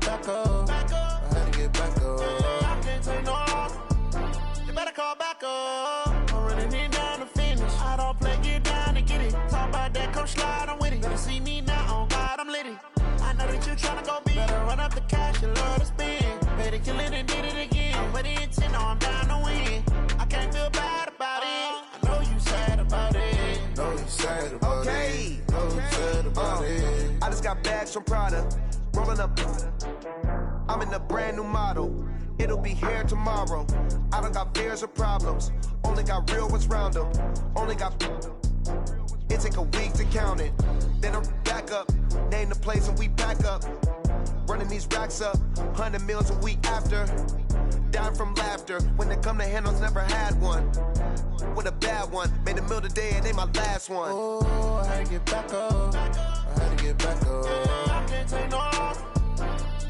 get back up. I had to get back up. I can't take no loss. You better call back up. I'm running it down to finish. I don't play, get down to get it. Talk about that, come slide, I'm with it. Better see me now, on God, I'm litty. I know that you tryna go big. Better run up the cash, you love to spend. Better kill it and did it again. I'm with the intent, no, I'm down to win. I can't feel bad about it. I know you sad about it. Know you sad about it. Know you sad about it. I just got bags from Prada. Rolling up. I'm in a brand new model. It'll be here tomorrow. I don't got fears or problems. Only got real ones round them. Only got. It take a week to count it. Then I'm back up. Name the place and we back up. Running these racks up. 100 meals a week after. Down from laughter. When they come to handles, never had one. With a bad one. Made a meal today and ain't my last one. Oh, I had to get back up. I had to get back up. I can't take no loss.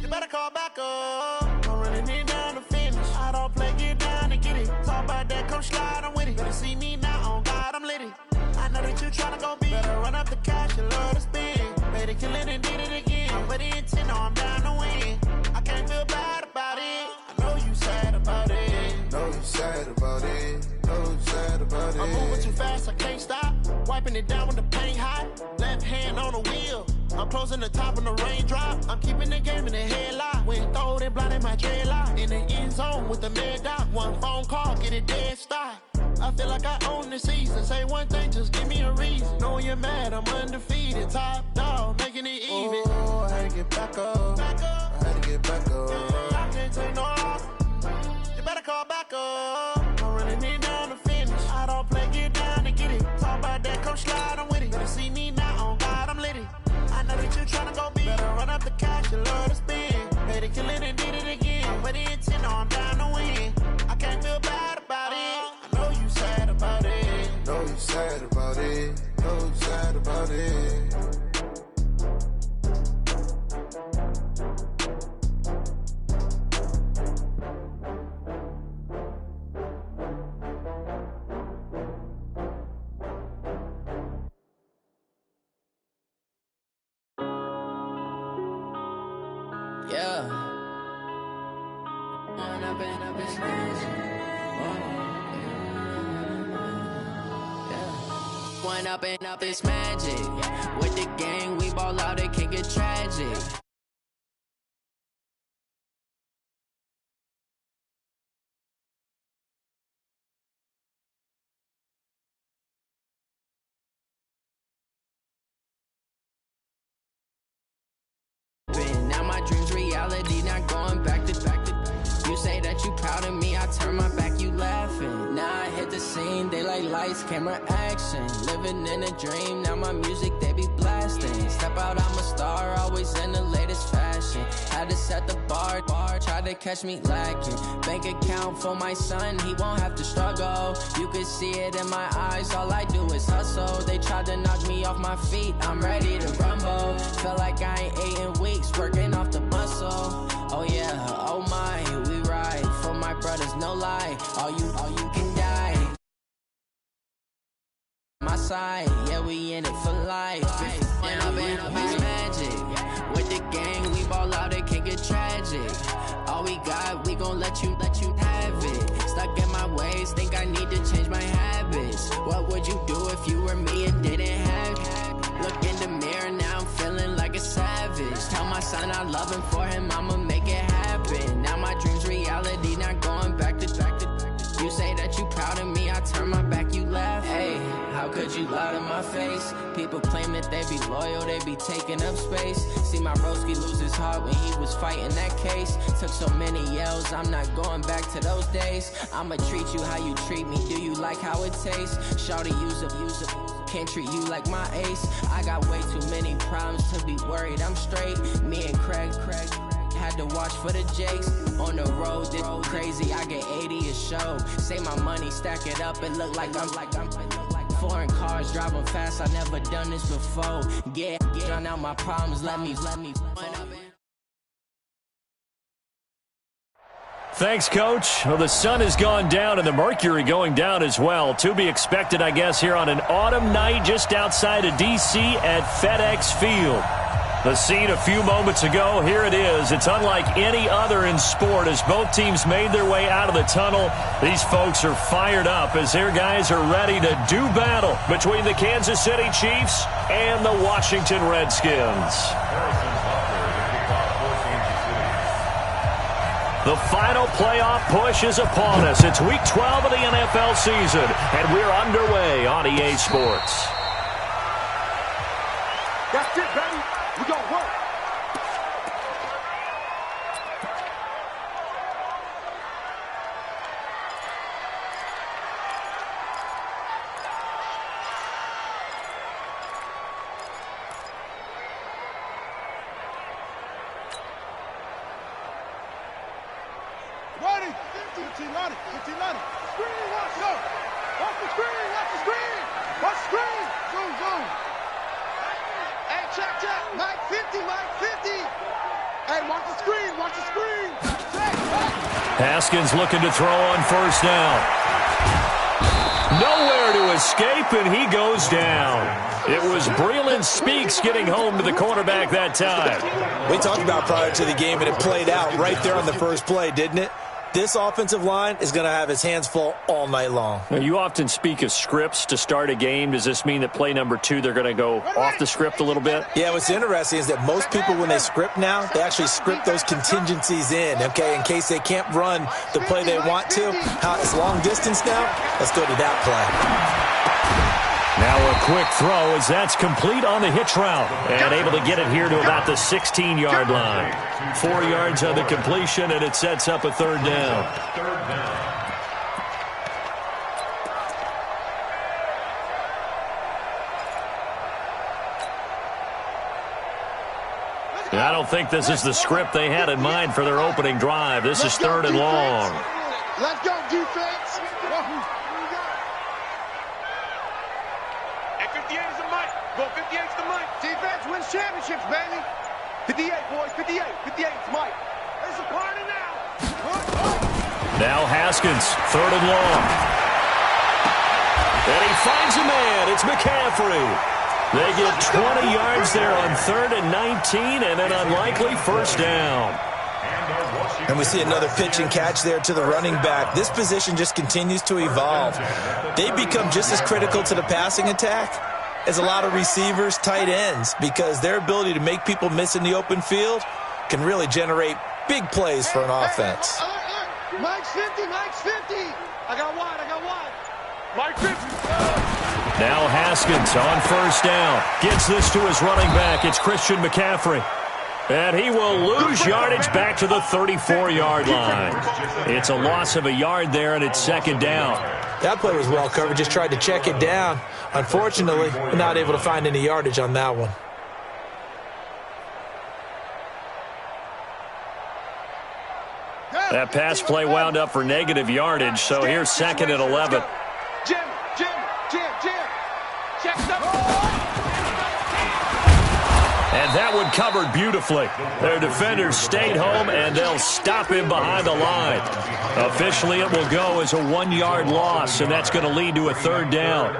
You better call back up. I'm running it down to finish. I don't play, get down to get it. Talk about that, come slide, I'm with it. Better see me now, on God, I'm litty. I know that you tryna go big. Better run up the cash, you love to spend. Better kill it and did it again. I'm with the intent, no, I'm down to win. I can't feel bad about it. I know you sad about it. Know you sad about it. Know you sad about it. I'm moving too fast, I can't stop. Wiping it down when the paint hot. Left hand on the wheel. I'm closing the top when the raindrop. I'm keeping the game in the headlock. When throwed and blinded my dreadlock. In the end zone with the mad dot. One phone call, get it dead stop. I feel like I own the season. Say one thing, just give me a reason. Knowing you're mad, I'm undefeated. Top dog, making it even. Oh, I had to get back up. I had to get back up. I can't take no loss. You better call back up. I'm running it down to finish. I don't play, get down to get it. Talk about that, come slide, I'm with it. Better see me now, on God, I'm litty. I know that you tryna go big. Better run up the cash, you love to spend. Better kill it and did it again. I'm with the intent, no, I'm down to win. I can't feel bad about it. I know you sad about it. Know you sad about it. Know you sad about it. Yeah. One up and up, it's magic. With the gang, we ball out, it can get tragic. Now my dreams reality, not going back to. You say that you proud of me, I turn my back, you laughing. Now I hit the scene, they like lights, camera, action. Living in a dream, now my music, they be blasting. Step out, I'm a star, always in the latest fashion. Had to set the bar, try to catch me lacking. Bank account for my son, he won't have to struggle. You can see it in my eyes, all I do is hustle. They tried to knock me off my feet, I'm ready to rumble. Feel like I ain't ate in weeks, working off the muscle. Oh yeah, oh my, we ride for my brothers, no lie. All you can die. My side, yeah, we in it for life. When up and up is magic. With the gang, we ball out, it can get tragic. All we got, we gon' let you have it. Stuck in my ways, think I need to change my habits. What would you do if you were me and didn't have it? Look in the mirror, now I'm feeling like a savage. Tell my son I love him, for him I'ma make it happen. Now my dreams reality, not going back to. You say that you proud of me, I turn my back, you laugh. Hey, how could you lie to my face? People claim that they be loyal, they be taking up space. See my broski lose his heart when he was fighting that case. Took so many yells, I'm not going back to those days. I'ma treat you how you treat me, do you like how it tastes? Shawty, use up, can't treat you like my ace. I got way too many problems to be worried, I'm straight. Me and Craig had to watch for the Jakes. On the road, this crazy, I get 80 a show. Say my money, stack it up, it look like I'm foreign cars, driving fast, I never done this before. Get drown out my problems, let me. Thanks, Coach. Well, the sun has gone down and the mercury going down as well. To be expected, I guess, here on an autumn night just outside of D.C. at FedEx Field. The scene a few moments ago, here it is. It's unlike any other in sport as both teams made their way out of the tunnel. These folks are fired up as their guys are ready to do battle between the Kansas City Chiefs and the Washington Redskins. The final playoff push is upon us. It's Week 12 of the NFL season, and we're underway on EA Sports. That's it, baby. We gonna work. Ready? 15, Lonnie. 15, Lonnie. Screen, watch, go. Watch the screen, watch the screen. Watch the screen. Zoom, zoom. Hey, check. Mike 50, Mike 50. Hey, watch the screen, watch the screen. Haskins looking to throw on first down. Nowhere to escape, and he goes down. It was Breeland Speaks getting home to the quarterback that time. We talked about prior to the game, and it played out right there on the first play, didn't it? This offensive line is going to have his hands full all night long. Now, you often speak of scripts to start a game. Does this mean that play number 2, they're going to go off the script a little bit? Yeah, what's interesting is that most people, when they script now, they actually script those contingencies in, okay, in case they can't run the play they want to. It's long distance now. Let's go to that play. Now a quick throw as that's complete on the hitch route and able to get it here to about the 16-yard line. 4 yards on the completion, and it sets up a third down. I don't think this is the script they had in mind for their opening drive. This is third and long. Let's go, defense. Hey, 58 is the mic. Go, 58 is the mic. Defense wins championships, baby. 58, boys, 58. 58 is Mike. It's a party now. Now Haskins, third and long. And he finds a man. It's McCaffrey. They get 20 yards there on 3rd and 19 and an unlikely first down. And we see another pitch and catch there to the running back. This position just continues to evolve. They become just as critical to the passing attack as a lot of receivers, tight ends, because their ability to make people miss in the open field can really generate big plays for an offense. Mike's 50, Mike's 50. I got wide. Mike 50. Now Haskins on first down. Gets this to his running back. It's Christian McCaffrey. And he will lose yardage back to the 34-yard line. It's a loss of a yard there, and it's second down. That play was well covered. Just tried to check it down. Unfortunately, we're not able to find any yardage on that one. That pass play wound up for negative yardage, so here's second and 11. Jim. Check up. And that one covered beautifully. Their defenders stayed home, and they'll stop him behind the line. Officially, it will go as a 1-yard loss, and that's going to lead to a third down.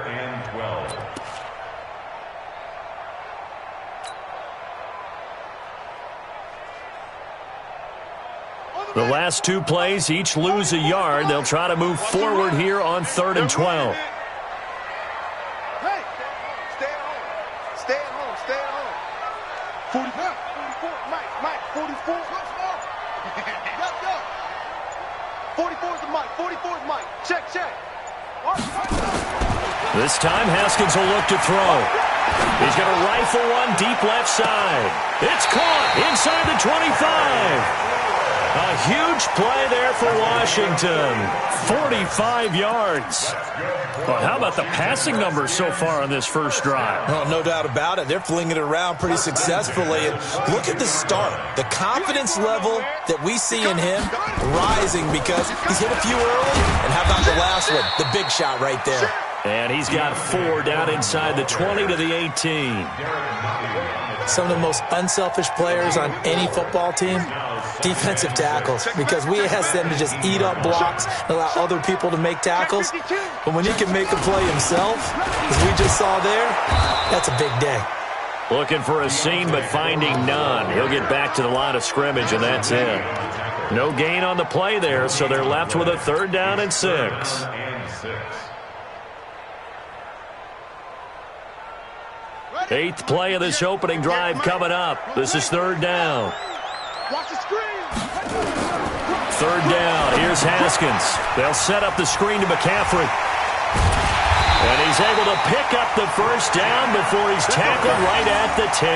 The last 2 plays each lose a yard. They'll try to move forward here on 3rd and 12. Hey, stay at home. 44, Mike, 44. 44 is the Mike, 44 is Mike. Check. This time, Haskins will look to throw. He's going to rifle one deep left side. It's caught inside the 25. A huge play there for Washington. 45 yards. Well, how about the passing numbers so far on this first drive? Oh, no doubt about it. They're flinging it around pretty successfully. And look at the start. The confidence level that we see in him rising because he's hit a few early. And how about the last one? The big shot right there. And he's got 4 down inside the 20 to the 18. Some of the most unselfish players on any football team, defensive tackles, because we ask them to just eat up blocks and allow other people to make tackles. But when he can make a play himself, as we just saw there, that's a big day. Looking for a seam, but finding none. He'll get back to the line of scrimmage, and that's it. No gain on the play there, so they're left with a 3rd down and 6. Eighth play of this opening drive coming up. This is 3rd down. Watch the screen. 3rd down. Here's Haskins. They'll set up the screen to McCaffrey. And he's able to pick up the 1st down before he's tackled right at the 10.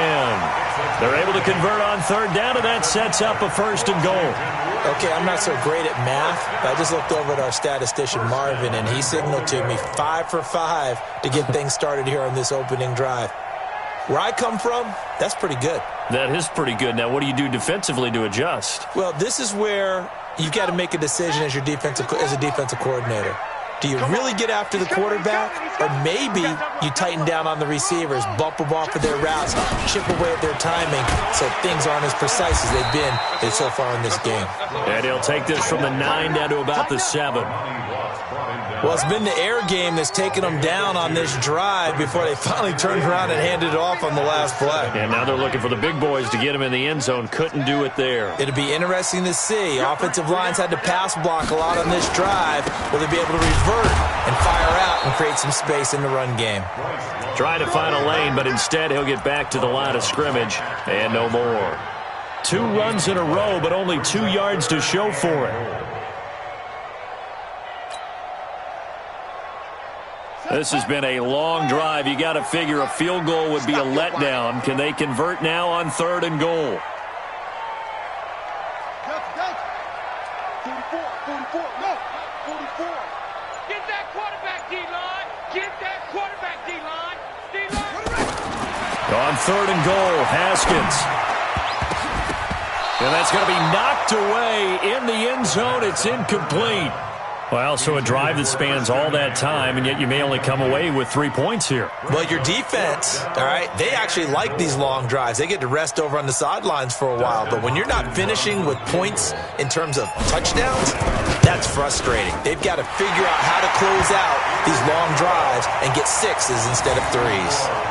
They're able to convert on 3rd down, and that sets up a 1st and goal. Okay, I'm not so great at math, but I just looked over at our statistician, Marvin, and he signaled to me 5 for 5 to get things started here on this opening drive. Where I come from, that's pretty good. That is pretty good. Now, what do you do defensively to adjust? Well, this is where you've got to make a decision as a defensive coordinator. Do you really get after the quarterback, or maybe you tighten down on the receivers, bump them off of their routes, chip away at their timing so things aren't as precise as they've been so far in this game? And he'll take this from the 9 down to about the 7. Well, it's been the air game that's taken them down on this drive before they finally turned around and handed it off on the last play. And now they're looking for the big boys to get him in the end zone. Couldn't do it there. It'll be interesting to see. Offensive lines had to pass block a lot on this drive. Will they be able to revert and fire out and create some space in the run game? Trying to find a lane, but instead he'll get back to the line of scrimmage and no more. 2 runs in a row, but only 2 yards to show for it. This has been a long drive. You got to figure a field goal would be a letdown. Can they convert now on 3rd and goal? 44, no, 44. Get that quarterback, D-line. Get that quarterback, D-line. D-line. On 3rd and goal, Haskins. And that's going to be knocked away in the end zone. It's incomplete. Well, so a drive that spans all that time, and yet you may only come away with 3 points here. Well, your defense, all right, they actually like these long drives. They get to rest over on the sidelines for a while. But when you're not finishing with points in terms of touchdowns, that's frustrating. They've got to figure out how to close out these long drives and get 6s instead of 3s.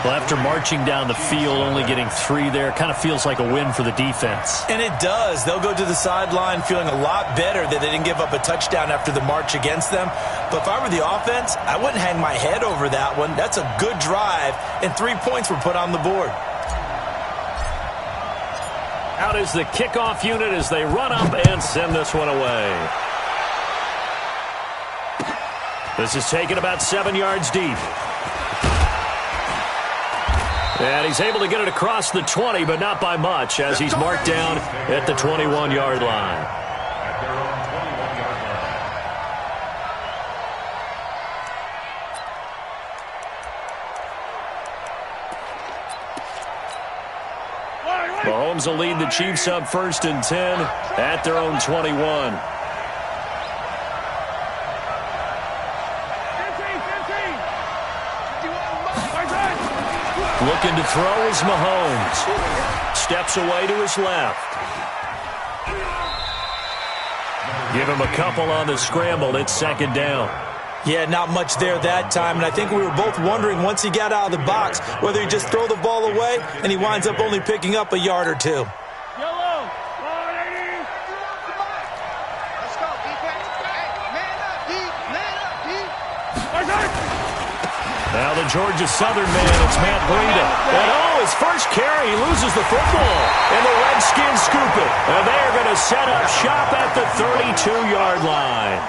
Well, after marching down the field, only getting 3 there, kind of feels like a win for the defense. And it does. They'll go to the sideline feeling a lot better that they didn't give up a touchdown after the march against them. But if I were the offense, I wouldn't hang my head over that one. That's a good drive, and 3 points were put on the board. Out is the kickoff unit as they run up and send this one away. This is taken about 7 yards deep. And he's able to get it across the 20, but not by much, as he's marked down at the 21-yard line. Mahomes will lead the Chiefs up 1st and 10 at their own 21. Looking to throw is Mahomes. Steps away to his left. Give him a couple on the scramble. It's 2nd down. Yeah, not much there that time, and I think we were both wondering once he got out of the box whether he'd just throw the ball away, and he winds up only picking up a yard or 2. Yellow. Let's go, defense. Hey, man up, D. Man up, D. Now the Georgia Southern man, it's Matt Breida. And his first carry, he loses the football. And the Redskins scoop it. And they're going to set up shop at the 32-yard line.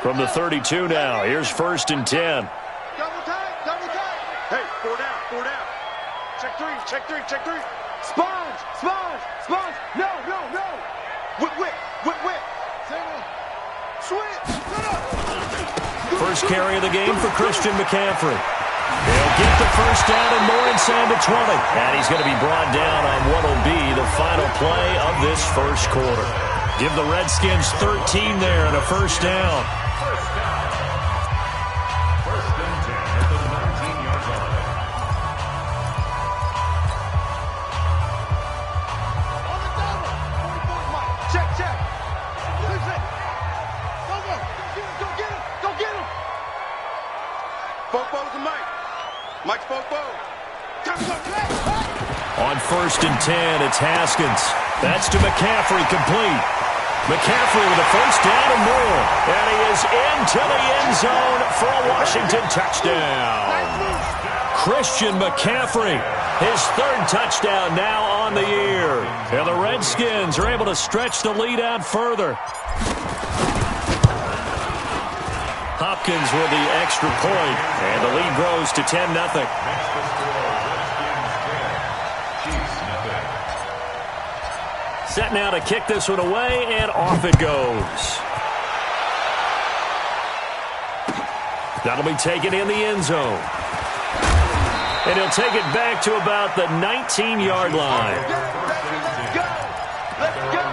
From the 32 now, here's 1st and 10. Double tight. Hey, 4 down. Check three. Sponge. No. Whip. Sweet. First carry of the game for Christian McCaffrey. They'll get the 1st down and more inside the 20. And he's going to be brought down on what will be the final play of this 1st quarter. Give the Redskins 13 there and a 1st down. On 1st and 10, it's Haskins. That's to McCaffrey, complete. McCaffrey with a first down and more. And he is into the end zone for a Washington touchdown. Christian McCaffrey, his 3rd touchdown now on the year. And the Redskins are able to stretch the lead out further. Hopkins with the extra point, and the lead grows to 10-0. Set now to kick this one away, and off it goes. That'll be taken in the end zone. And he'll take it back to about the 19-yard line. Let's go.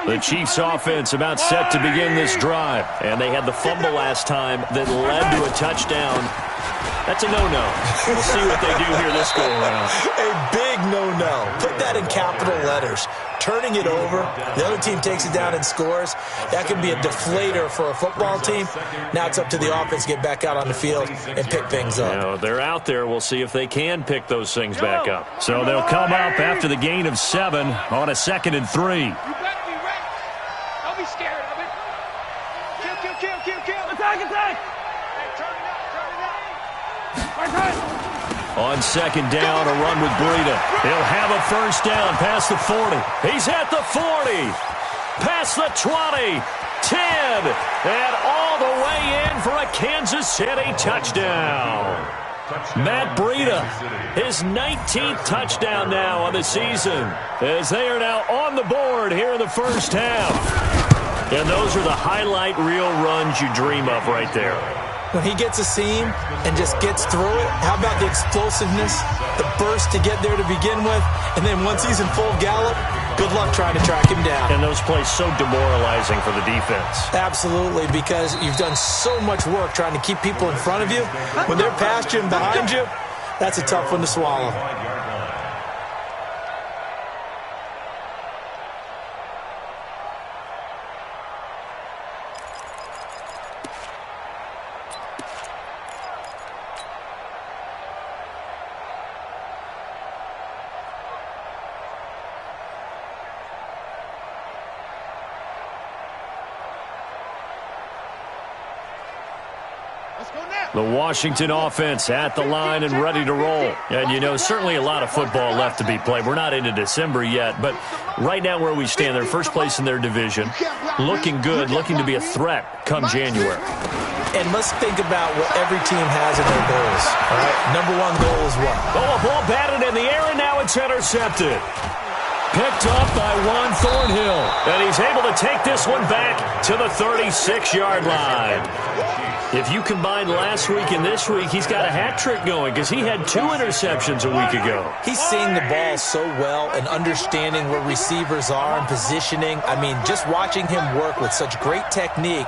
The Chiefs offense about set to begin this drive. And they had the fumble last time that led to a touchdown. That's a no-no. We'll see what they do here this go-around. A big no-no. Put that in capital letters. Turning it over, the other team takes it down and scores. That could be a deflator for a football team. Now it's up to the offense to get back out on the field and pick things up. You know, they're out there. We'll see if they can pick those things back up. So they'll come up after the gain of 7 on a 2nd and 3. You better be ready. Don't be scared of it. Kill. Attack. Hey, turn it up. Right. On 2nd down, a run with Breida. He'll have a first down past the 40. He's at the 40. Past the 20. 10. And all the way in for a Kansas City touchdown. Matt Breida, his 19th touchdown now on the season, as they are now on the board here in the first half. And those are the highlight reel runs you dream of right there. When he gets a seam and just gets through it, how about the explosiveness, the burst to get there to begin with, and then once he's in full gallop, good luck trying to track him down. And those plays so demoralizing for the defense. Absolutely, because you've done so much work trying to keep people in front of you. When they're past you and behind you, that's a tough one to swallow. The Washington offense at the line and ready to roll. And, you know, certainly a lot of football left to be played. We're not into December yet, but right now where we stand, they're first place in their division. Looking good, looking to be a threat come January. And let's think about what every team has in their goals. All right, number one goal is what? Oh, a ball batted in the air, and now it's intercepted. Picked off by Juan Thornhill. And he's able to take this one back to the 36-yard line. If you combine last week and this week, he's got a hat trick going because he had 2 interceptions a week ago. He's seeing the ball so well and understanding where receivers are and positioning. I mean, just watching him work with such great technique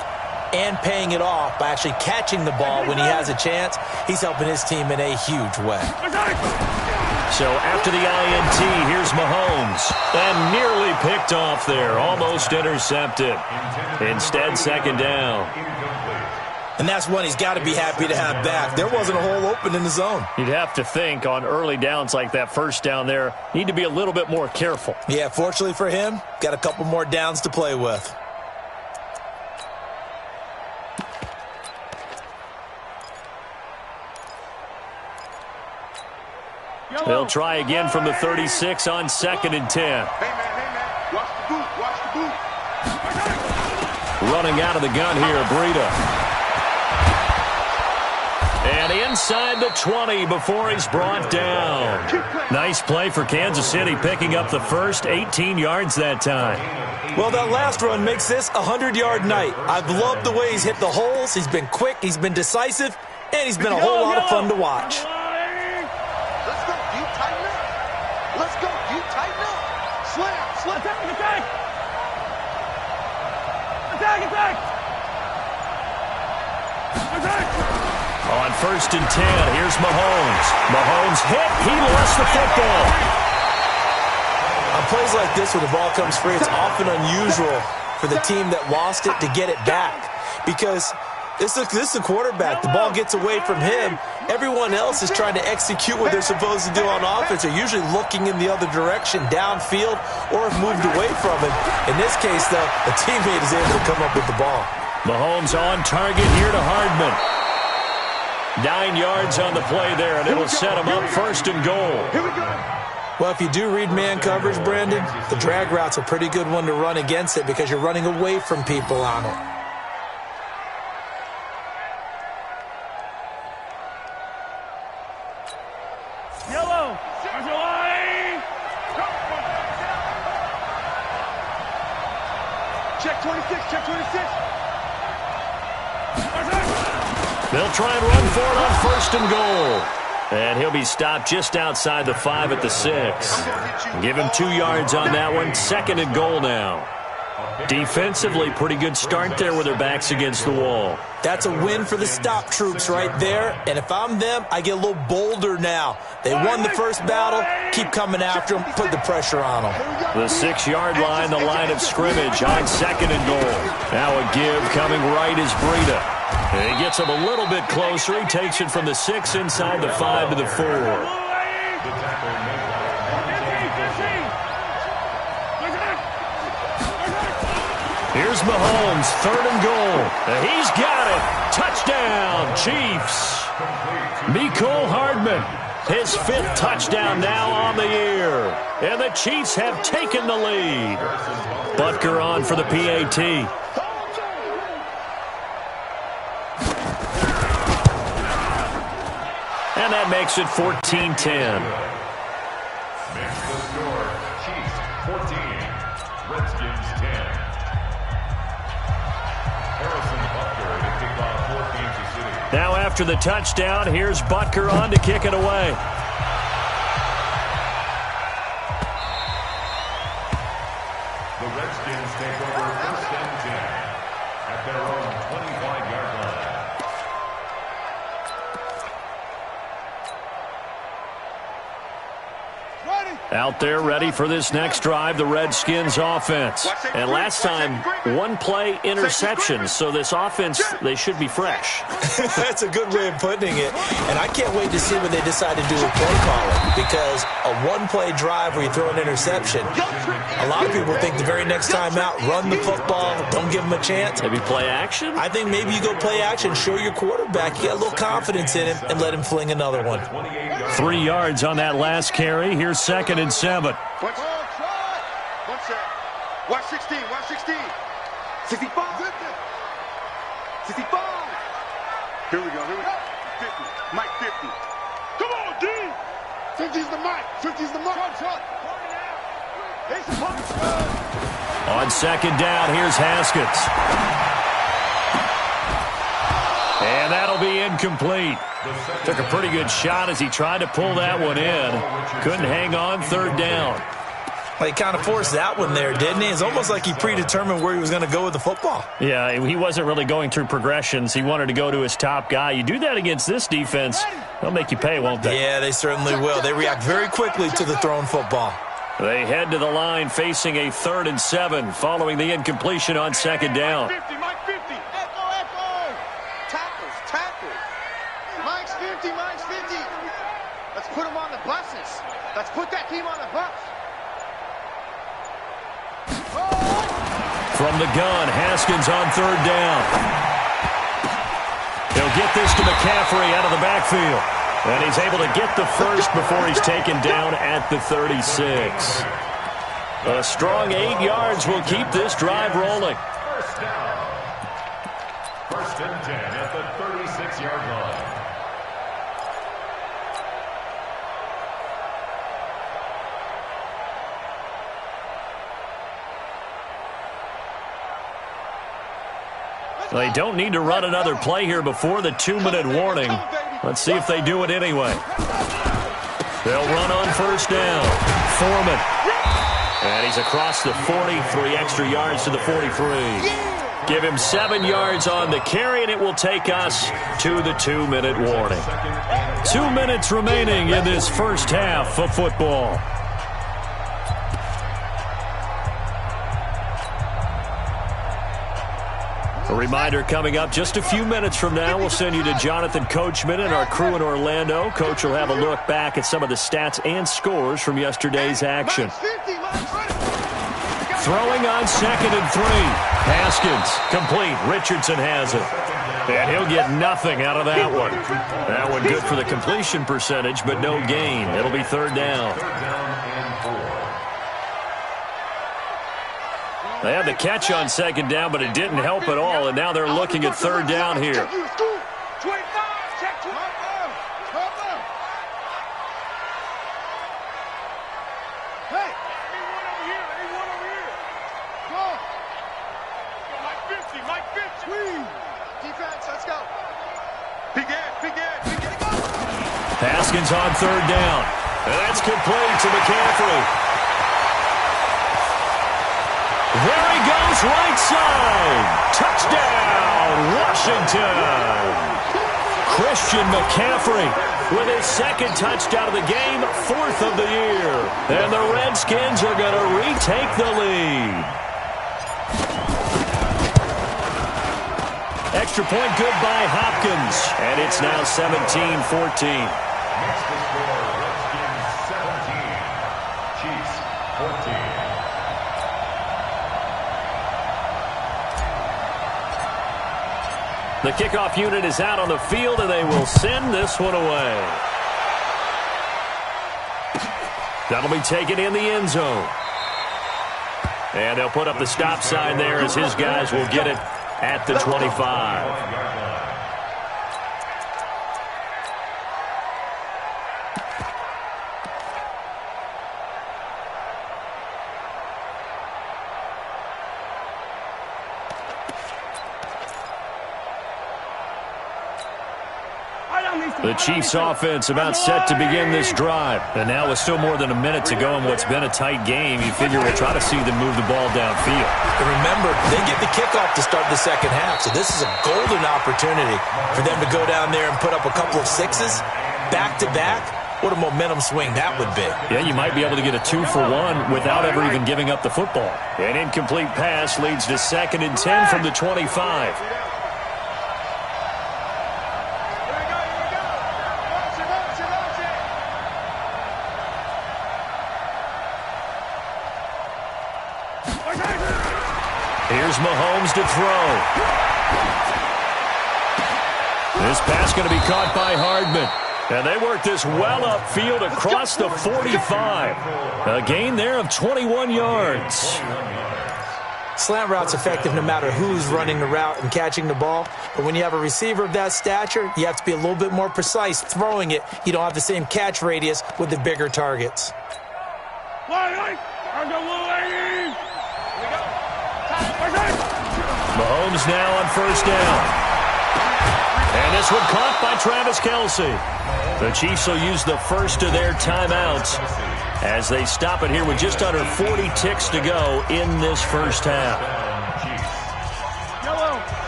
and paying it off by actually catching the ball when he has a chance, he's helping his team in a huge way. So after the INT, here's Mahomes. And nearly picked off there, almost intercepted. Instead, 2nd down. And that's one he's got to be happy to have back. There wasn't a hole open in the zone. You'd have to think on early downs like that first down there, need to be a little bit more careful. Yeah, fortunately for him, got a couple more downs to play with. They'll try again from the 36 on 2nd and 10. Hey, man. Watch the boot. Running out of the gun here, Breida. And inside the 20 before he's brought down. Nice play for Kansas City, picking up the first 18 yards that time. Well, that last run makes this a 100-yard night. I've loved the way he's hit the holes. He's been quick, he's been decisive, and he's been a whole lot of fun to watch. Let's go. You tighten up. Let's go. You tighten up. Slam. Attack. On 1st and 10, here's Mahomes. Mahomes hit. He lost the football. plays like this when the ball comes free, it's often unusual for the team that lost it to get it back because this is the quarterback. The ball gets away from him. Everyone else is trying to execute what they're supposed to do on offense. They're usually looking in the other direction, downfield, or have moved away from him. In this case, though, the teammate is able to come up with the ball. Mahomes on target here to Hardman. 9 yards on the play there, and it'll set him up first and goal. Well, if you do read man coverage, Brandon, the drag route's a pretty good one to run against it because you're running away from people on it. Yellow. Check 26, check 26. They'll try and run for it on first and goal. And he'll be stopped just outside the 5 at the 6. Give him 2 yards on that one. Second and goal now. Defensively, pretty good start there with their backs against the wall. That's a win for the stop troops right there. And if I'm them, I get a little bolder now. They won the first battle. Keep coming after them. Put the pressure on them. The 6-yard line, the line of scrimmage on second and goal. Now a give coming right is Breida. He gets him a little bit closer. He takes it from the 6 inside the 5 to the 4. Here's Mahomes, third and goal. He's got it. Touchdown, Chiefs. Mecole Hardman, his 5th touchdown now on the year. And the Chiefs have taken the lead. Butker on for the PAT. And that makes it 14-10. Makes the score, Chiefs 14, Redskins 10. Harrison Butker to kick off for Kansas City. Now after the touchdown, here's Butker on to kick it away. The Redskins take over first and 10 at their own 25-yard line. Out there ready for this next drive, the Redskins offense. And last time, 1-play interception. So this offense, they should be fresh. That's a good way of putting it. And I can't wait to see what they decide to do with play calling. Because a 1-play drive where you throw an interception, a lot of people think the very next time out, run the football, don't give them a chance. Maybe play action? I think maybe you go play action, show your quarterback you got a little confidence in him, and let him fling another one. 3 yards on that last carry. Here's second and 7. Watch 16, watch 16. 65. 65. Here we go. 50. Mike 50. Come on, D. 50's the Mike. 50's the Mike. On second down, here's Haskins. And that'll be incomplete. Took a pretty good shot as he tried to pull that one in. Couldn't hang on, third down. Well, he kind of forced that one there, didn't he? It's almost like he predetermined where he was going to go with the football. Yeah, he wasn't really going through progressions. He wanted to go to his top guy. You do that against this defense, they'll make you pay, won't they? Yeah, they certainly will. They react very quickly to the thrown football. They head to the line facing a 3rd and 7 following the incompletion on second down. 50, Mike 50. Echo. Tackles. Mike's 50, Mike's 50. Let's put him on the buses. Let's put that team on the bus. From the gun, Haskins on third down. He'll get this to McCaffrey out of the backfield. And he's able to get the first before he's taken down at the 36. A strong 8 yards will keep this drive rolling. First down. First and 10 at the 36-yard line. They don't need to run another play here before the 2-minute warning. Let's see if they do it anyway. They'll run on first down. Foreman. And he's across the 40, 3 extra yards to the 43. Give him 7 yards on the carry, and it will take us to the 2-minute warning. 2 minutes remaining in this first half of football. A reminder coming up just a few minutes from now, we'll send you to Jonathan Coachman and our crew in Orlando. Coach will have a look back at some of the stats and scores from yesterday's action. Throwing on 2nd and 3. Haskins, complete. Richardson has it. And he'll get nothing out of that one. That one good for the completion percentage, but no gain. It'll be 3rd down. They had the catch on 2nd down, but it didn't help at all, and now they're looking at 3rd down here. Haskins on 3rd down. And that's complete to McCaffrey. There he goes, right side. Touchdown, Washington. Christian McCaffrey with his 2nd touchdown of the game, 4th of the year. And the Redskins are going to retake the lead. Extra point good by Hopkins. And it's now 17-14. Next to score, Redskins 17, Chiefs 14. The kickoff unit is out on the field, and they will send this one away. That'll be taken in the end zone. And they'll put up the stop sign there as his guys will get it at the 25. The Chiefs offense about set to begin this drive. And now with still more than a minute to go in what's been a tight game, you figure we'll try to see them move the ball downfield. And remember, they get the kickoff to start the 2nd half, so this is a golden opportunity for them to go down there and put up a couple of 6s back-to-back. What a momentum swing that would be. Yeah, you might be able to get a 2-for-1 without ever even giving up the football. An incomplete pass leads to 2nd and 10 from the 25. Here's Mahomes to throw. This pass going to be caught by Hardman. And they work this well upfield across the 45. A gain there of 21 yards. Slant route's effective no matter who's running the route and catching the ball. But when you have a receiver of that stature, you have to be a little bit more precise throwing it. You don't have the same catch radius with the bigger targets. Mahomes now on 1st down. And this one caught by Travis Kelce. The Chiefs will use the first of their timeouts as they stop it here with just under 40 ticks to go in this first half.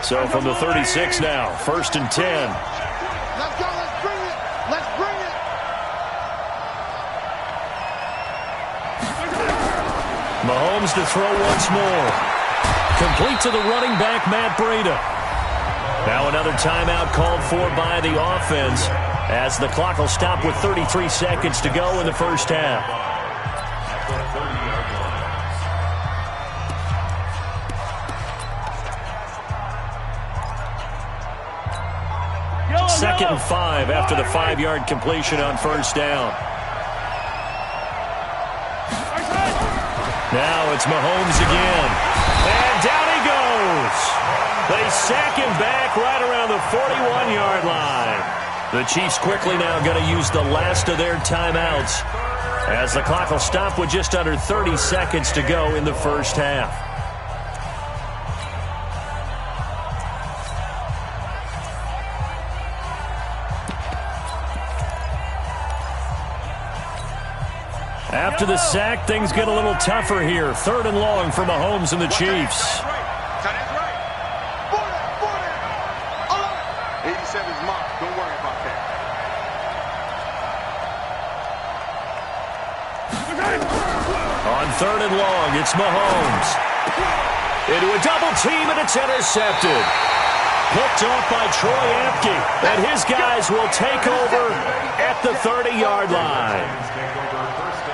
So from the 36 now, 1st and 10. Let's go, let's bring it. Let's bring it. Mahomes to throw once more. Complete to the running back, Matt Breida. Now another timeout called for by the offense as the clock will stop with 33 seconds to go in the first half. Second and 5 after the 5-yard completion on 1st down. Now it's Mahomes again. And down he goes. They sack him back right around the 41-yard line. The Chiefs quickly now going to use the last of their timeouts as the clock will stop with just under 30 seconds to go in the first half. After the sack, things get a little tougher here. 3rd and long for Mahomes and the Chiefs. 87's mark. Don't worry about that. On 3rd and long, it's Mahomes. Into a double team, and it's intercepted. Picked off by Troy Apke. And his guys will take over at the 30-yard line.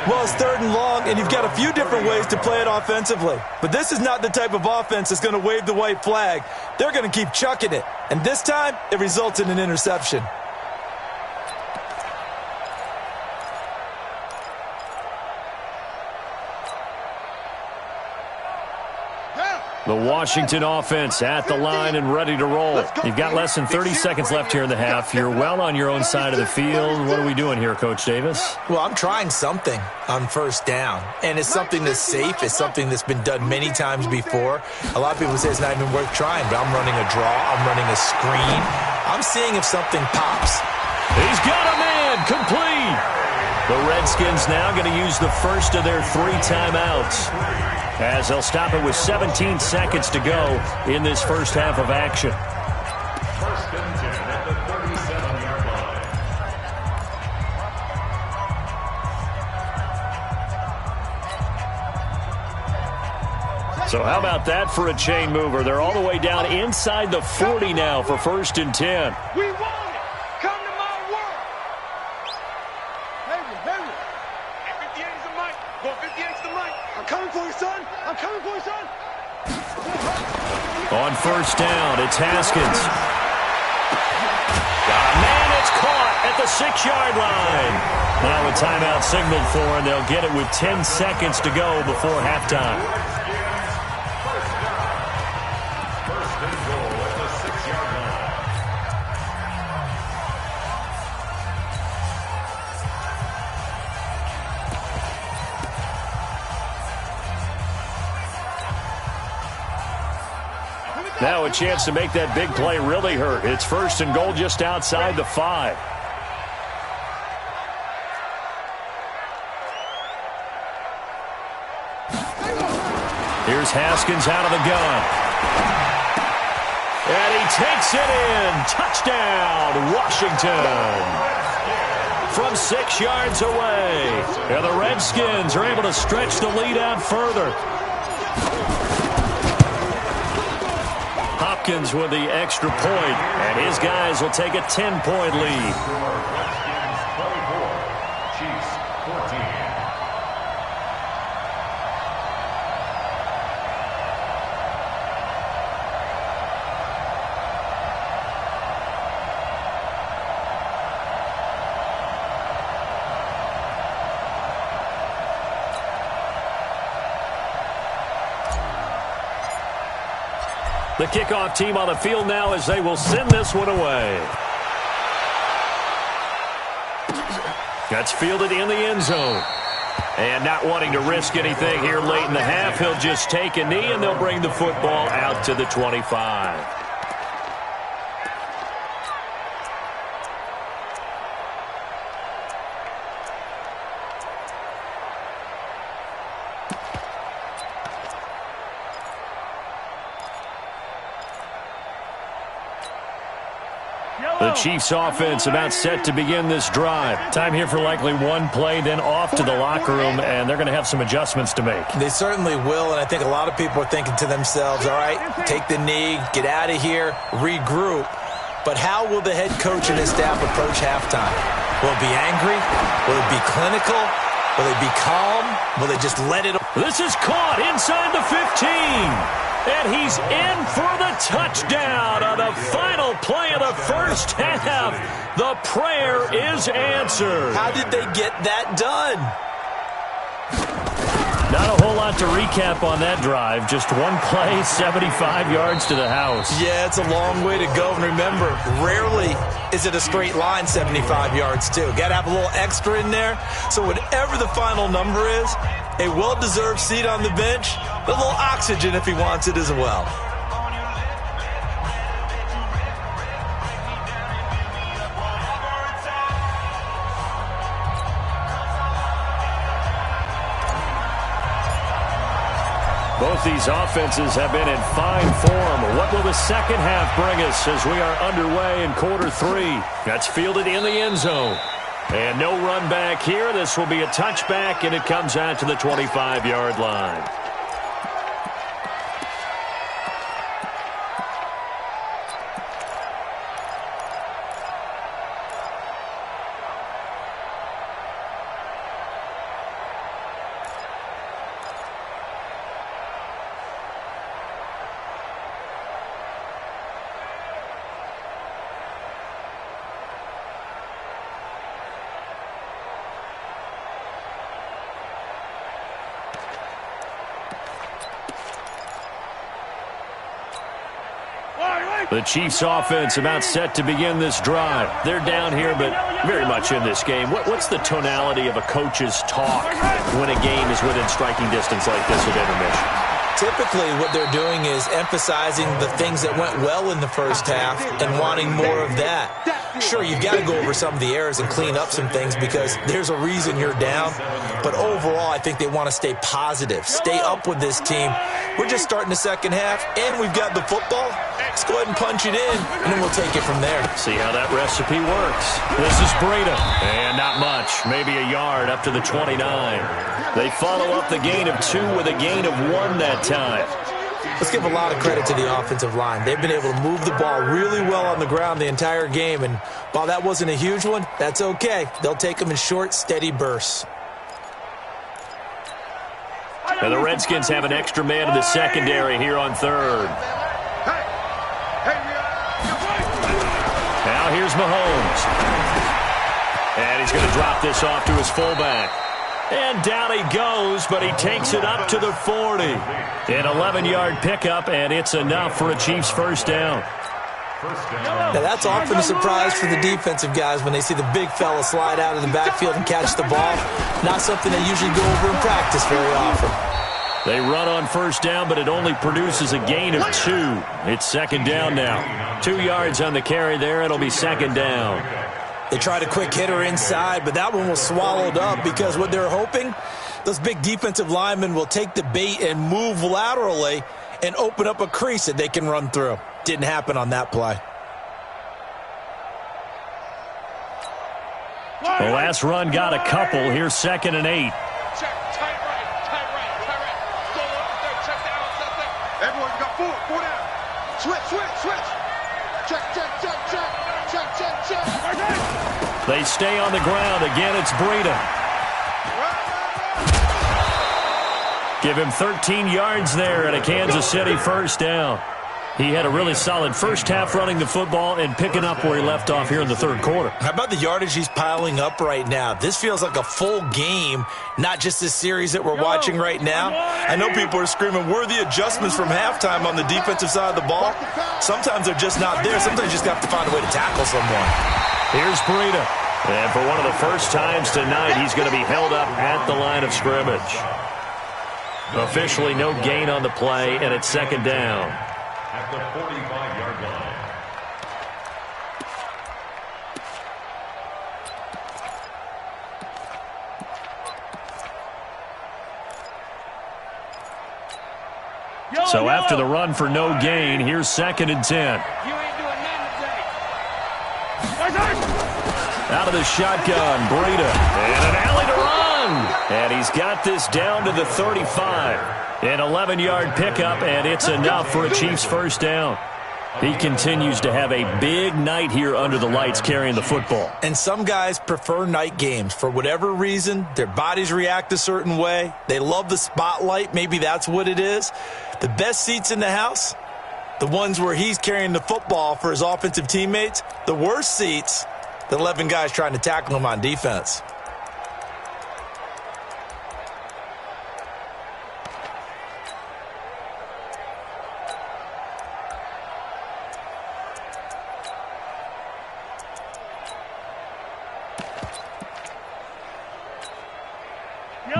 Well, it's 3rd and long, and you've got a few different ways to play it offensively. But this is not the type of offense that's going to wave the white flag. They're going to keep chucking it. And this time, it results in an interception. The Washington offense at the line and ready to roll. You've got less than 30 seconds left here in the half. You're well on your own side of the field. What are we doing here, Coach Davis? Well, I'm trying something on 1st down, and it's something that's safe. It's something that's been done many times before. A lot of people say it's not even worth trying, but I'm running a draw. I'm running a screen. I'm seeing if something pops. He's got a man complete. The Redskins now going to use the first of their 3 timeouts, as they'll stop it with 17 seconds to go in this first half of action. 1st and 10 at the 37-yard line. So how about that for a chain mover? They're all the way down inside the 40 now for 1st and 10. We want it. Come to my world. Hey, 58 is the mic. Go 58 is the mic. I'm coming for you, son. I'm coming for you, son. On 1st down, it's Haskins. Man, it's caught at the 6-yard line. Now a timeout signaled for, and they'll get it with 10 seconds to go before halftime. 1st and goal at the 6-yard line. Now a chance to make that big play really hurt. It's 1st and goal just outside the 5. Here's Haskins out of the gun. And he takes it in. Touchdown, Washington. From 6 yards away. And the Redskins are able to stretch the lead out further. Hopkins with the extra point, and his guys will take a 10-point lead. Redskins 24, Chiefs 14. The kickoff team on the field now as they will send this one away. That's fielded in the end zone. And not wanting to risk anything here late in the half, he'll just take a knee and they'll bring the football out to the 25. The Chiefs offense about set to begin this drive. Time here for likely one play, then off to the locker room, and they're going to have some adjustments to make. They certainly will, and I think a lot of people are thinking to themselves, all right, take the knee, get out of here, regroup. But how will the head coach and his staff approach halftime? Will it be angry? Will it be clinical? Will they be calm? Will they just let it? This is caught inside the 15. And he's in for the touchdown on the final play of the first half. The prayer is answered. How did they get that done? Not a whole lot to recap on that drive. Just one play, 75 yards to the house. Yeah, it's a long way to go. And remember, rarely is it a straight line 75 yards, too. Got to have a little extra in there. So whatever the final number is, a well-deserved seat on the bench, a little oxygen if he wants it as well. Both these offenses have been in fine form. What will the second half bring us as we are underway in quarter 3? That's fielded in the end zone. And no run back here. This will be a touchback, and it comes out to the 25-yard line. The Chiefs offense about set to begin this drive. They're down here, but very much in this game. What's the tonality of a coach's talk when a game is within striking distance like this at intermission? Typically, what they're doing is emphasizing the things that went well in the first half and wanting more of that. Sure, you've got to go over some of the errors and clean up some things because there's a reason you're down. But overall, I think they want to stay positive, stay up with this team. We're just starting the second half, and we've got the football. Let's go ahead and punch it in, and then we'll take it from there. See how that recipe works. This is Breida. And not much, maybe a yard up to the 29. They follow up the gain of 2 with a gain of 1 that time. Let's give a lot of credit to the offensive line. They've been able to move the ball really well on the ground the entire game, and while that wasn't a huge one, that's okay. They'll take them in short, steady bursts. And the Redskins have an extra man in the secondary here on third. Now here's Mahomes. And he's going to drop this off to his fullback. And down he goes, but he takes it up to the 40. An 11-yard pickup, and it's enough for a Chiefs first down. Now, that's often a surprise for the defensive guys when they see the big fella slide out of the backfield and catch the ball. Not something they usually go over in practice very often. They run on first down, but it only produces a gain of 2. It's second down now. 2 yards on the carry there. It'll be second down. They tried a quick hitter inside, but that one was swallowed up because what they're hoping, those big defensive linemen will take the bait and move laterally and open up a crease that they can run through. Didn't happen on that play. The last run got a couple. Here's 2nd and 8. Check, tight right. Go up there, check down, set there. Everyone, you got 4 down. Switch. Check. They stay on the ground. Again, it's Breida. Give him 13 yards there and a Kansas City first down. He had a really solid first half running the football and picking up where he left off here in the third quarter. How about the yardage he's piling up right now? This feels like a full game, not just this series that we're watching right now. I know people are screaming, where are the adjustments from halftime on the defensive side of the ball? Sometimes they're just not there. Sometimes you just have to find a way to tackle someone. Here's Breida. And for one of the first times tonight, he's going to be held up at the line of scrimmage. Officially no gain on the play, and it's second down. At the 45-yard line. So after the run for no gain, here's 2nd and 10. You ain't doing nothing today. Out of the shotgun, Breida. And an alley to run. And he's got this down to the 35. An 11-yard pickup, and it's enough for a Chiefs first down. He continues to have a big night here under the lights carrying the football. And some guys prefer night games. For whatever reason, their bodies react a certain way. They love the spotlight. Maybe that's what it is. The best seats in the house, the ones where he's carrying the football for his offensive teammates. The worst seats, the 11 guys trying to tackle him on defense.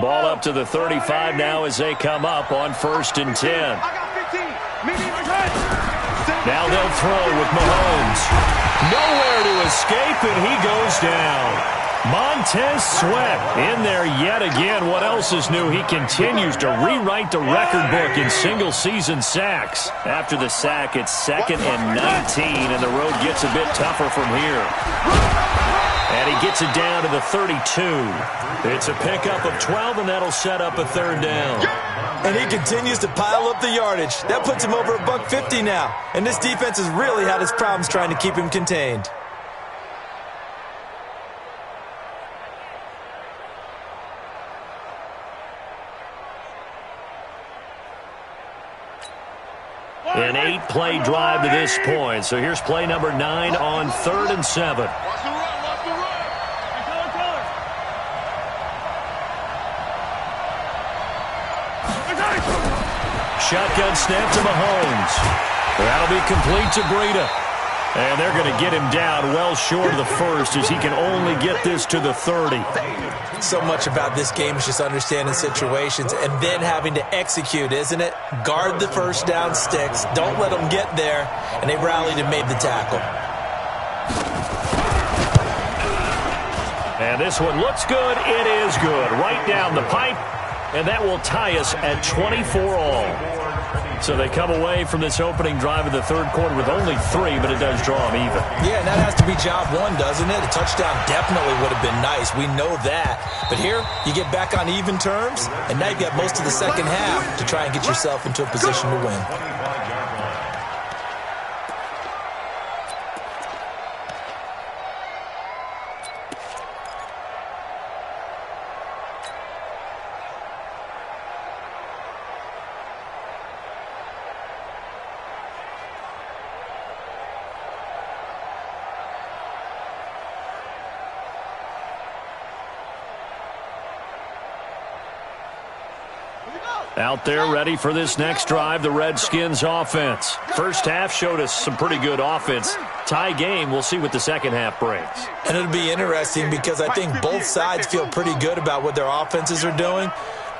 Ball up to the 35 now as they come up on 1st and 10. Now they'll throw with Mahomes. Nowhere to escape, and he goes down. Montez Sweat in there yet again. What else is new? He continues to rewrite the record book in single-season sacks. After the sack, it's 2nd and 19, and the road gets a bit tougher from here. And he gets it down to the 32. It's a pickup of 12, and that'll set up a third down. And he continues to pile up the yardage. That puts him over $150 now. And this defense has really had its problems trying to keep him contained. An 8-play drive to this point. So here's play number 9 on 3rd and 7. Shotgun snap to Mahomes. That'll be complete to Breida. And they're going to get him down well short of the first as he can only get this to the 30. So much about this game is just understanding situations and then having to execute, isn't it? Guard the first down sticks. Don't let them get there. And they rallied and made the tackle. And this one looks good. It is good. Right down the pipe. And that will tie us at 24 all. So they come away from this opening drive of the third quarter with only 3, but it does draw them even. Yeah, and that has to be job one, doesn't it? A touchdown definitely would have been nice. We know that. But here, you get back on even terms, and now you've got most of the second half to try and get yourself into a position to win. Out there ready for this next drive, the Redskins offense. First half showed us some pretty good offense. Tie game, we'll see what the second half brings. And it'll be interesting because I think both sides feel pretty good about what their offenses are doing.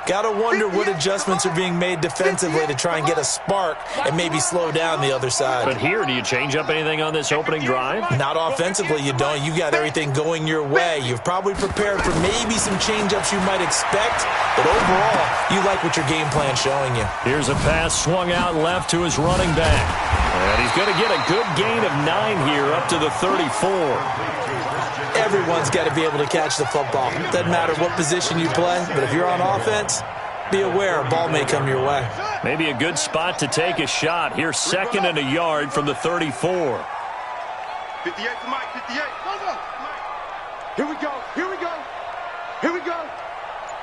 Got to wonder what adjustments are being made defensively to try and get a spark and maybe slow down the other side. But here, do you change up anything on this opening drive? Not offensively, you don't. You got everything going your way. You've probably prepared for maybe some change-ups you might expect, but overall, you like what your game plan's showing you. Here's a pass swung out left to his running back. And he's going to get a good gain of 9 here up to the 34. Everyone's got to be able to catch the football. Doesn't matter what position you play, but if you're on offense, be aware a ball may come your way. Maybe a good spot to take a shot. Here's 2nd and a yard from the 34. 58 to Mike, 58. Here we go, here we go, here we go.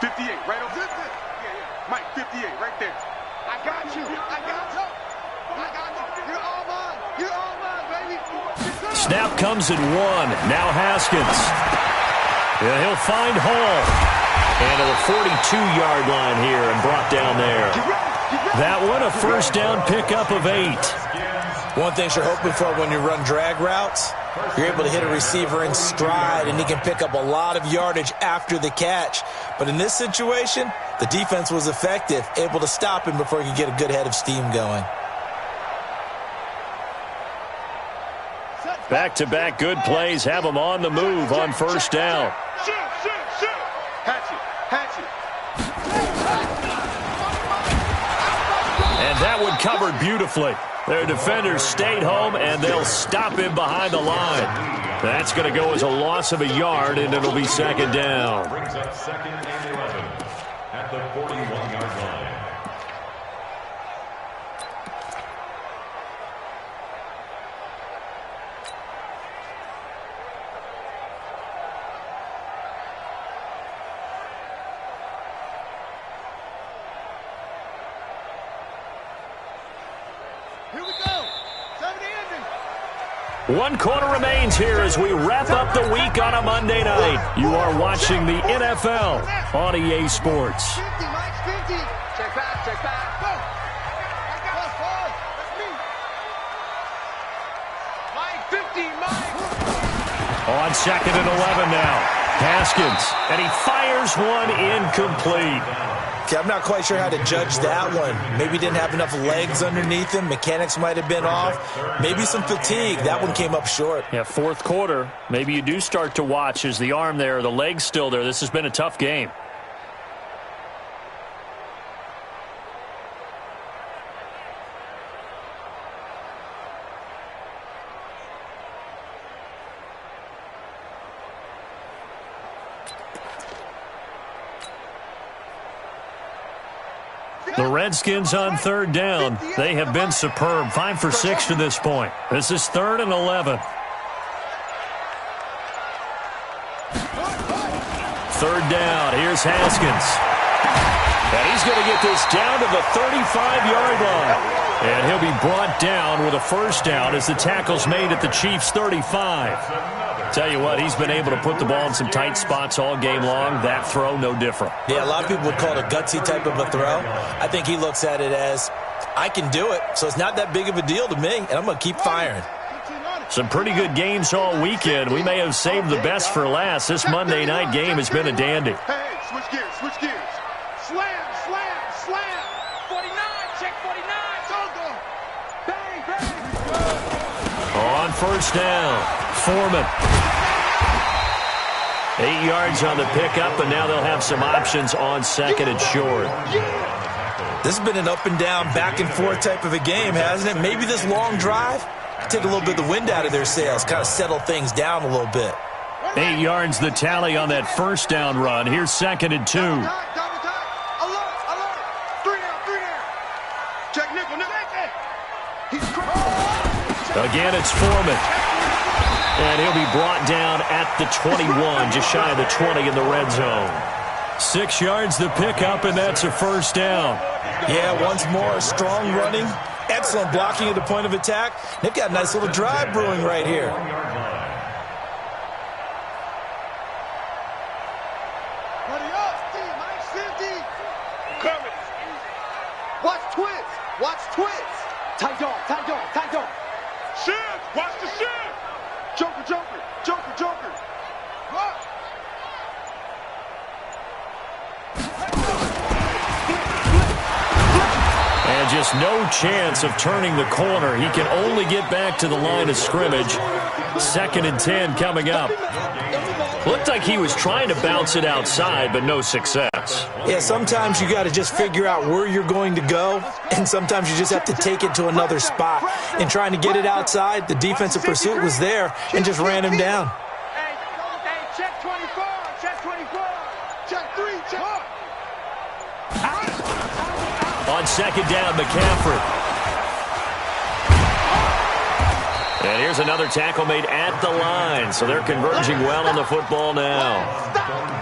58, right over there. Yeah. Mike, 58, right there. I got you, I got you. I got you. You're all mine. You're all mine, baby. Snap comes at 1. Now Haskins. Yeah, he'll find Hall. And to the 42-yard line here and brought down there. That one, a first down pickup of 8. One thing you're hoping for when you run drag routes, you're able to hit a receiver in stride, and he can pick up a lot of yardage after the catch. But in this situation, the defense was effective, able to stop him before he could get a good head of steam going. Back-to-back good plays have him on the move on first down. Shoot. Hatch it. And that one covered beautifully. Their defenders stayed home, and they'll stop him behind the line. That's going to go as a loss of a yard, and it'll be 2nd down. Brings up 2nd and 11 at the 41-yard line. Here we go. 70 ending. 1 quarter remains here as we wrap up the week on a Monday night. You are watching the NFL on EA Sports. 50, Mike, 50. Check back. Go. Mike, 50, Mike. On 2nd and 11 now. Haskins, and he fires one incomplete. Okay, I'm not quite sure how to judge that one. Maybe didn't have enough legs underneath him. Mechanics might have been off. Maybe some fatigue. That one came up short. Yeah, 4th quarter. Maybe you do start to watch. Is the arm there, the leg's still there? This has been a tough game. The Redskins on 3rd down. They have been superb. 5 for 6 to this point. This is 3rd and 11. 3rd down. Here's Haskins. And he's going to get this down to the 35-yard line. And he'll be brought down with a first down as the tackle's made at the Chiefs' 35. Tell you what, he's been able to put the ball in some tight spots all game long. That throw, no different. Yeah, a lot of people would call it a gutsy type of a throw. I think he looks at it as I can do it, so it's not that big of a deal to me, and I'm going to keep firing. Some pretty good games all weekend. We may have saved the best for last. This Monday night game has been a dandy. Hey, switch gears, switch gears. Slam, slam, slam. 49, check 49. Go, go. Bang, bang. On first down, Foreman. 8 yards on the pickup, and now they'll have some options on second and short. This has been an up and down, back and forth type of a game, hasn't it? Maybe this long drive take a little bit of the wind out of their sails, kind of settle things down a little bit. 8 yards the tally on that first down run. Here's second and 2. Alert, alert. 3 down. Check nickel, nickel. He's crazy. Again, it's Foreman. And he'll be brought down at the 21, just shy of the 20 in the red zone. 6 yards the pickup, and that's a first down. Yeah, once more, strong running, excellent blocking at the point of attack. They've got a nice little drive brewing right here. Buddy up, Mike 50. Coming. Watch twins. Watch twins. Tight dog. Shin, watch the shin. Joker. What? And just no chance of turning the corner. He can only get back to the line of scrimmage. Second and 10 coming up. Looked like he was trying to bounce it outside, but no success. Yeah, sometimes you got to just figure out where you're going to go, and sometimes you just have to take it to another spot. In trying to get it outside, the defensive pursuit was there and just ran him down. Hey, check 24. Check 3, check 4. On second down, McCaffrey. And here's another tackle made at the line, so they're converging well on the football now.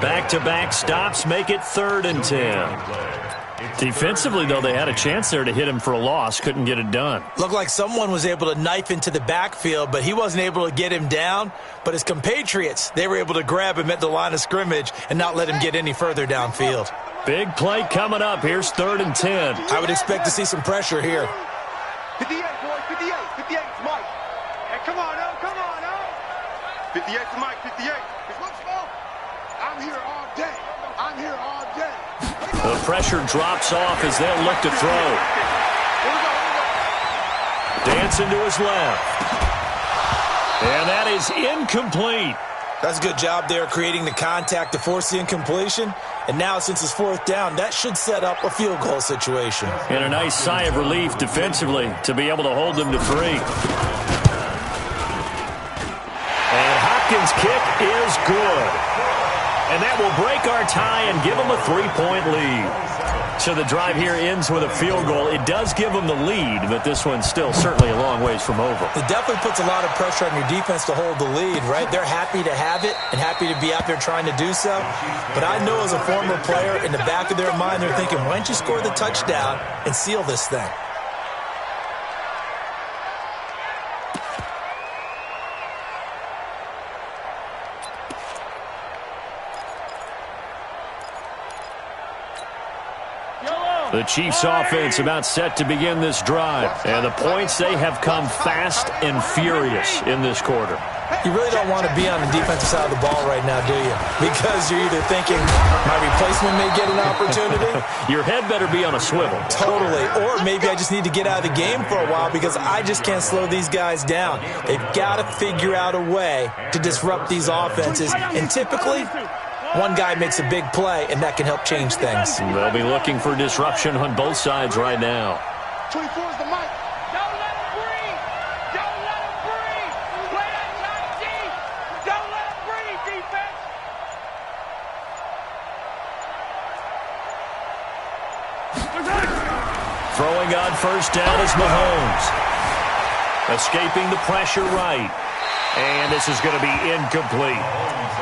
Back-to-back stops make it 3rd and 10. Defensively, though, they had a chance there to hit him for a loss. Couldn't get it done. Looked like someone was able to knife into the backfield, but he wasn't able to get him down. But his compatriots, they were able to grab him at the line of scrimmage and not let him get any further downfield. Big play coming up. Here's 3rd and 10. I would expect to see some pressure here. 58, boys, 58. 58 is Mike. Hey, come on, oh. 58 to Mike, 58. Let's go. I'm here all day. The pressure drops off as they'll look to throw. Dancing to his left. And that is incomplete. That's a good job there creating the contact to force the incompletion. And now, since it's 4th down, that should set up a field goal situation. And a nice sigh of relief defensively to be able to hold them to 3. And Hopkins' kick is good. And that will break our tie and give them a 3-point lead. So the drive here ends with a field goal. It does give them the lead, but this one's still certainly a long ways from over. It definitely puts a lot of pressure on your defense to hold the lead, right? They're happy to have it and happy to be out there trying to do so. But I know as a former player, in the back of their mind, they're thinking, why don't you score the touchdown and seal this thing? The Chiefs offense about set to begin this drive. And the points, they have come fast and furious in this quarter. You really don't want to be on the defensive side of the ball right now, do you? Because you're either thinking, my replacement may get an opportunity. Your head better be on a swivel. Totally. Or maybe I just need to get out of the game for a while because I just can't slow these guys down. They've got to figure out a way to disrupt these offenses. And typically, one guy makes a big play, and that can help change things. They'll be looking for disruption on both sides right now. 24 is the mic. Don't let him breathe. Don't let him breathe. Play that tight D. Don't let him breathe, defense. Throwing on first down is Mahomes. Escaping the pressure right. And this is going to be incomplete.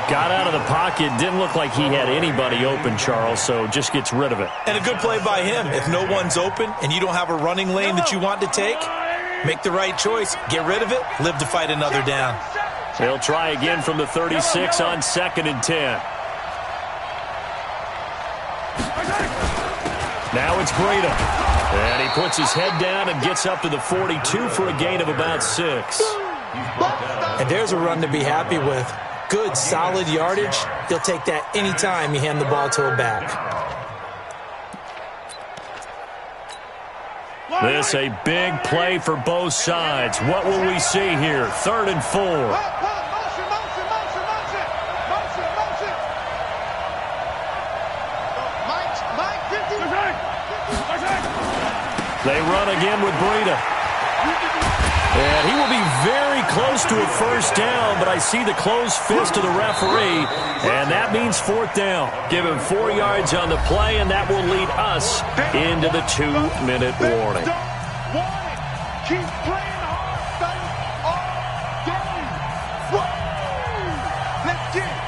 Got out of the pocket. Didn't look like he had anybody open, Charles, so just gets rid of it. And a good play by him. If no one's open and you don't have a running lane that you want to take, make the right choice. Get rid of it. Live to fight another down. They'll try again from the 36 on 2nd and 10. Now it's Breida. And he puts his head down and gets up to the 42 for a gain of about 6. And there's a run to be happy with. Good, solid yardage. He'll take that anytime you hand the ball to a back. This a big play for both sides. What will we see here? 3rd and 4. They run again with Breida. And he will be very close to a first down, but I see the closed fist of the referee, and that means 4th down. Give him 4 yards on the play, and that will lead us into the 2-minute warning. Keep playing hard, fellas, all game. Woo! Let's get it.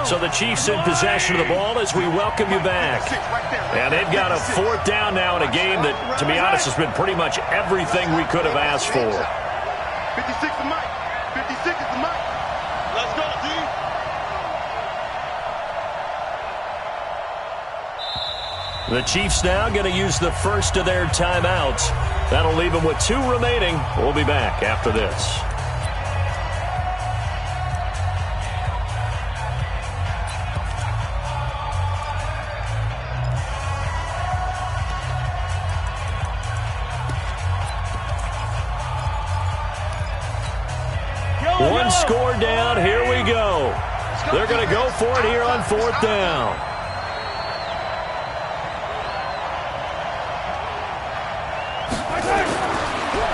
So the Chiefs in possession of the ball as we welcome you back. And they've got a 4th down now in a game that, to be honest, has been pretty much everything we could have asked for. 56 is Mike. 56 is Mike. Let's go, D. The Chiefs now going to use the first of their timeouts. That'll leave them with 2 remaining. We'll be back after this. One score down. Here we go. They're going to go for it here on 4th down.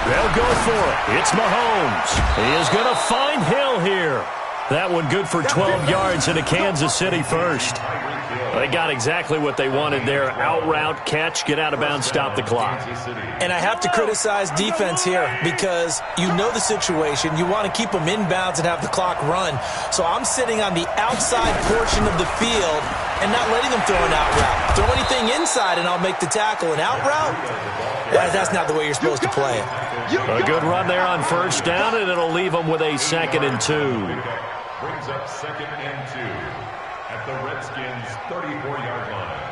They'll go for it. It's Mahomes. He is going to find Hill here. That one good for 12 yards into Kansas City first. They got exactly what they wanted there. Out route, catch, get out of bounds, stop the clock. And I have to criticize defense here because you know the situation. You want to keep them inbounds and have the clock run. So I'm sitting on the outside portion of the field and not letting them throw an out route. Throw anything inside and I'll make the tackle. An out route? That's not the way you're supposed to play it. A good run there on 1st down, and it'll leave them with a 2nd and 2. Brings up 2nd and 2 at the Redskins' 34-yard line.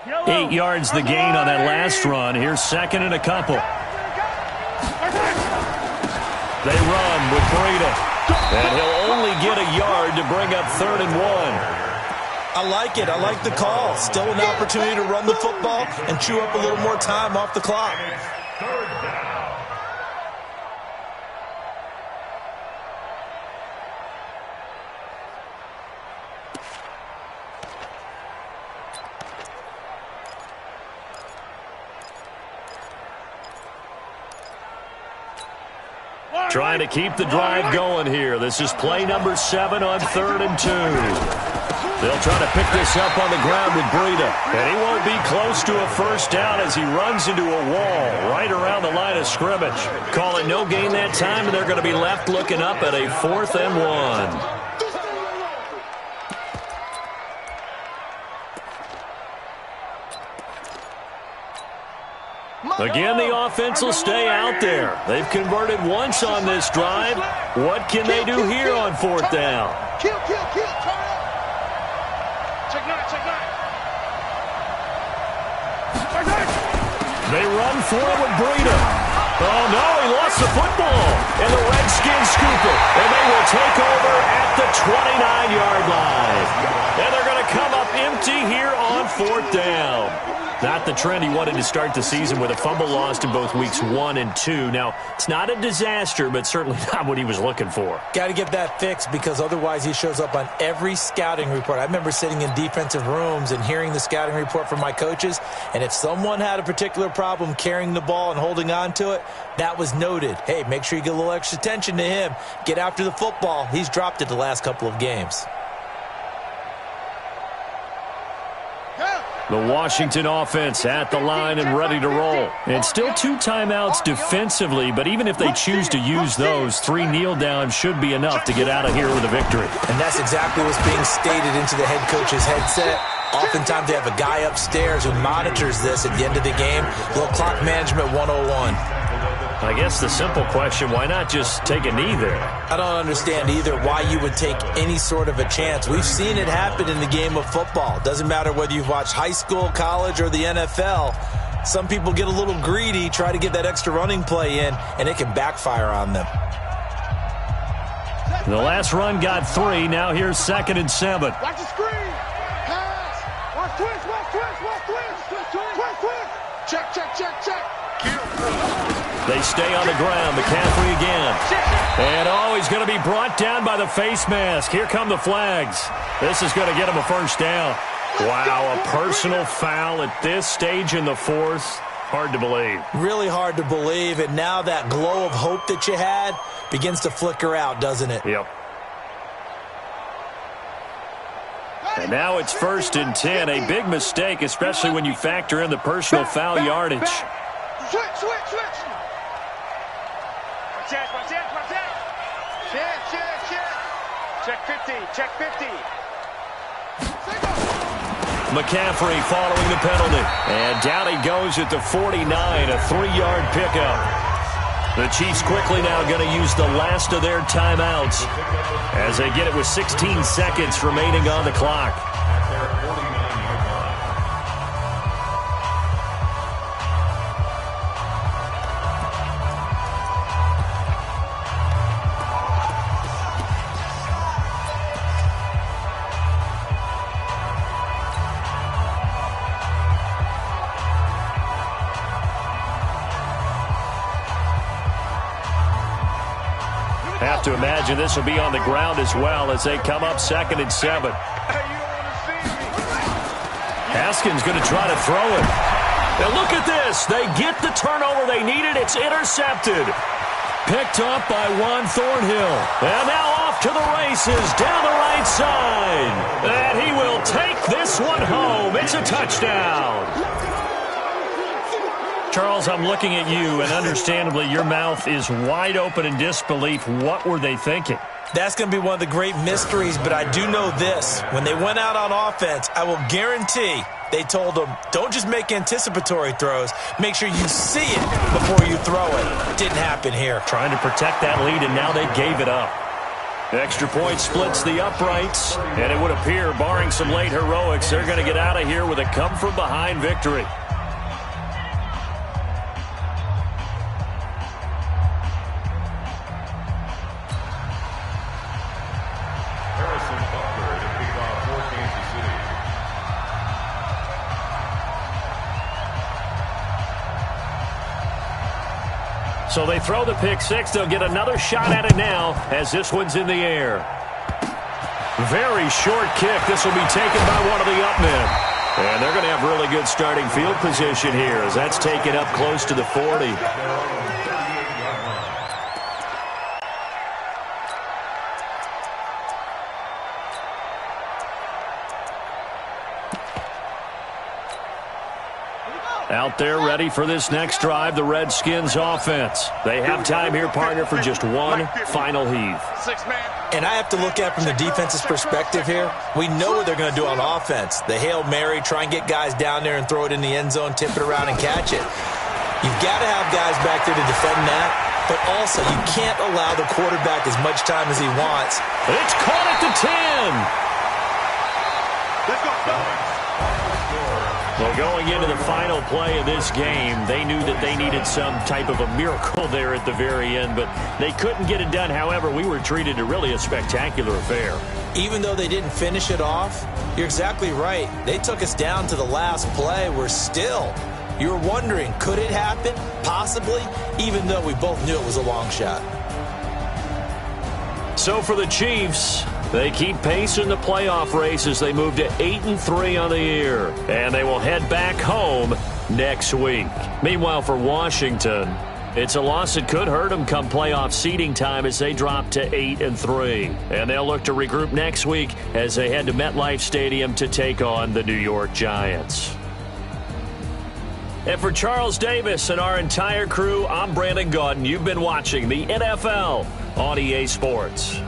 Yellow. 8 yards the gain on that last run. Here's 2nd and a couple. They run with Breida. And he'll only get a yard to bring up 3rd and 1. I like it. I like the call. Still an opportunity to run the football and chew up a little more time off the clock. 3rd down. Trying to keep the drive going here. This is play number 7 on 3rd and 2. They'll try to pick this up on the ground with Breida. And he won't be close to a first down as he runs into a wall right around the line of scrimmage. Calling no gain that time, and they're going to be left looking up at a 4th and 1. Again, the offense will stay out there. They've converted once on this drive. What can they do here on 4th down? Kill, turn up. Check 9. They run for it with Breida. Oh, no, he lost the football. And the Redskins scoop it. And they will take over at the 29-yard line. And they're going to come up empty here on 4th down. Not the trend he wanted to start the season with a fumble lost in both weeks 1 and 2. Now, it's not a disaster, but certainly not what he was looking for. Got to get that fixed because otherwise he shows up on every scouting report. I remember sitting in defensive rooms and hearing the scouting report from my coaches, and if someone had a particular problem carrying the ball and holding on to it, that was noted. Hey, make sure you get a little extra attention to him. Get after the football. He's dropped it the last couple of games. The Washington offense at the line and ready to roll. And still 2 timeouts defensively, but even if they choose to use those, 3 kneel downs should be enough to get out of here with a victory. And that's exactly what's being stated into the head coach's headset. Oftentimes they have a guy upstairs who monitors this at the end of the game. Little clock management 101. I guess the simple question, why not just take a knee there? I don't understand either why you would take any sort of a chance. We've seen it happen in the game of football. Doesn't matter whether you've watched high school, college, or the NFL. Some people get a little greedy, try to get that extra running play in, and it can backfire on them. The last run got 3. Now here's 2nd and 7. Watch the screen. Pass. Watch twist. Check. They stay on the ground. McCaffrey again. And he's going to be brought down by the face mask. Here come the flags. This is going to get him a first down. Wow, a personal foul at this stage in the 4th. Hard to believe. Really hard to believe, and now that glow of hope that you had begins to flicker out, doesn't it? Yep. And now it's 1st and 10. A big mistake, especially when you factor in the personal foul yardage. Switch. Check 50. McCaffrey following the penalty. And down he goes at the 49, a 3-yard pickup. The Chiefs quickly now going to use the last of their timeouts as they get it with 16 seconds remaining on the clock. Have to imagine this will be on the ground as well as they come up 2nd and 7. Haskins going to try to throw it. Now look at this. They get the turnover they needed. It's intercepted. Picked up by Juan Thornhill. And now off to the races down the right side. And he will take this one home. It's a touchdown. Charles, I'm looking at you, and understandably, your mouth is wide open in disbelief. What were they thinking? That's going to be one of the great mysteries, but I do know this. When they went out on offense, I will guarantee they told them, don't just make anticipatory throws. Make sure you see it before you throw it. Didn't happen here. Trying to protect that lead, and now they gave it up. Extra point splits the uprights, and it would appear, barring some late heroics, they're going to get out of here with a come-from-behind victory. So they throw the pick six. They'll get another shot at it now as this one's in the air. Very short kick. This will be taken by one of the up men. And they're going to have really good starting field position here as that's taken up close to the 40. Out there ready for this next drive, the Redskins offense. They have time here, partner, for just one final heave. And I have to look at from the defense's perspective here. We know what they're going to do on offense. The Hail Mary, try and get guys down there and throw it in the end zone, tip it around and catch it. You've got to have guys back there to defend that, but also you can't allow the quarterback as much time as he wants. It's caught at the 10. Let's go. Well, going into the final play of this game, they knew that they needed some type of a miracle there at the very end, but they couldn't get it done. However, we were treated to really a spectacular affair. Even though they didn't finish it off, you're exactly right. They took us down to the last play. We're still, you were wondering, could it happen? Possibly, even though we both knew it was a long shot. So for the Chiefs, they keep pace in the playoff race as they move to 8-3 on the year. And they will head back home next week. Meanwhile, for Washington, it's a loss that could hurt them come playoff seeding time as they drop to 8-3. And they'll look to regroup next week as they head to MetLife Stadium to take on the New York Giants. And for Charles Davis and our entire crew, I'm Brandon Gaudin. You've been watching the NFL on EA Sports.